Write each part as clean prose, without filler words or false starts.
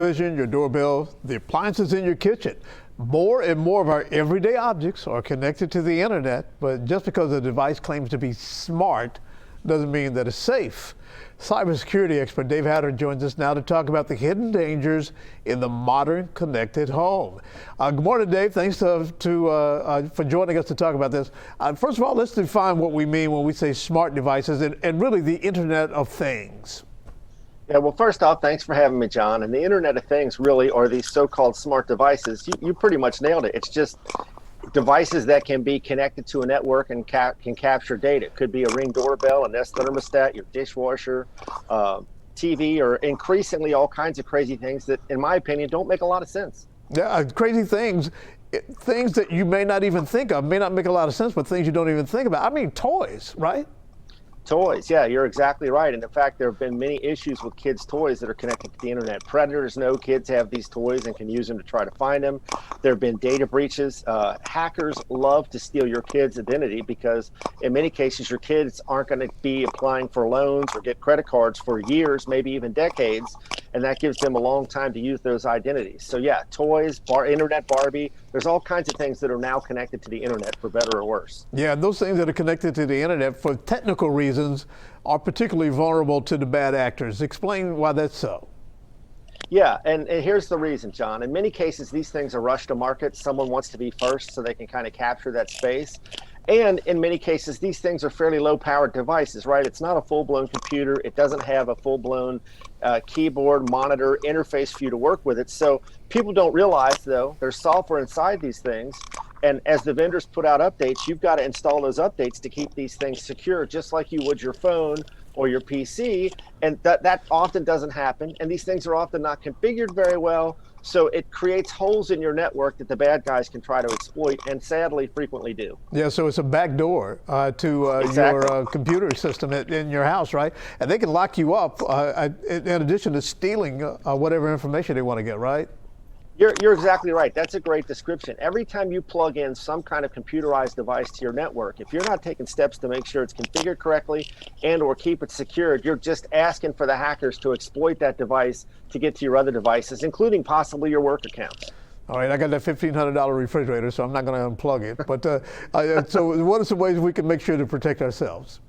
Television, your doorbell, the appliances in your kitchen. More and more of our everyday objects are connected to the internet, but just because a device claims to be smart doesn't mean that it's safe. Cybersecurity expert Dave Hatter joins us now to talk about the hidden dangers in the modern connected home. Good morning, Dave. Thanks for joining us to talk about this. First of all, let's define what we mean when we say smart devices and really the Internet of Things. Yeah, well, first off, thanks for having me, John. And the Internet of Things really are these so-called smart devices. You pretty much nailed it. It's just devices that can be connected to a network and can capture data. It could be a Ring doorbell, a Nest thermostat, your dishwasher, TV, or increasingly all kinds of crazy things that, in my opinion, don't make a lot of sense. Yeah, crazy things. Things that you may not even think of, may not make a lot of sense, but things you don't even think about. I mean, toys, right? Toys, yeah, you're exactly right. And in fact, there have been many issues with kids' toys that are connected to the internet. Predators know kids have these toys and can use them to try to find them. There have been data breaches. Hackers love to steal your kid's identity because in many cases, your kids aren't going to be applying for loans or get credit cards for years, maybe even decades. And that gives them a long time to use those identities. So yeah, toys, internet Barbie, there's all kinds of things that are now connected to the internet for better or worse. Yeah, those things that are connected to the internet for technical reasons are particularly vulnerable to the bad actors. Explain why that's so. Yeah, and here's the reason, John. In many cases, these things are rushed to market. Someone wants to be first so they can kind of capture that space. And in many cases, these things are fairly low-powered devices, right? It's not a full-blown computer. It doesn't have a full-blown keyboard, monitor, interface for you to work with it. So people don't realize, though, there's software inside these things. And as the vendors put out updates, you've got to install those updates to keep these things secure, just like you would your phone or your PC. And that often doesn't happen. And these things are often not configured very well. So it creates holes in your network that the bad guys can try to exploit, and sadly frequently do. Yeah, so it's a backdoor to Exactly. your computer system in your house, right? And they can lock you up in addition to stealing whatever information they want to get, right? You're exactly right. That's a great description. Every time you plug in some kind of computerized device to your network, if you're not taking steps to make sure it's configured correctly and or keep it secured, you're just asking for the hackers to exploit that device to get to your other devices, including possibly your work accounts. All right, I got that $1,500 refrigerator, so I'm not going to unplug it. But so what are some ways we can make sure to protect ourselves?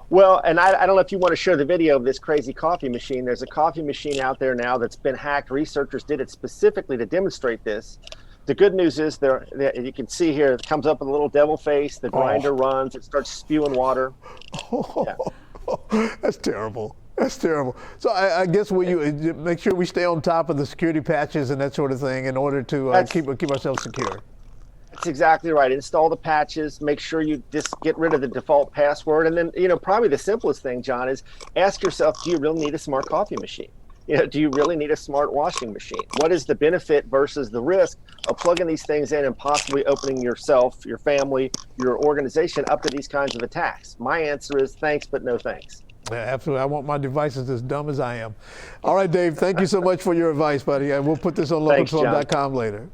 Well, and I don't know if you want to share the video of this crazy coffee machine. There's a coffee machine out there now that's been hacked. Researchers did it specifically to demonstrate this. The good news is you can see here, it comes up with a little devil face. The grinder runs. It starts spewing water. Yeah. That's terrible. That's terrible. So I guess you make sure we stay on top of the security patches and that sort of thing in order to keep ourselves secure. That's exactly right. Install the patches, make sure you just get rid of the default password. And then, probably the simplest thing, John, is ask yourself, do you really need a smart coffee machine? Do you really need a smart washing machine? What is the benefit versus the risk of plugging these things in and possibly opening yourself, your family, your organization up to these kinds of attacks? My answer is thanks, but no thanks. Yeah, absolutely. I want my devices as dumb as I am. All right, Dave, thank you so much for your advice, buddy. And we'll put this on localtwelve.com later.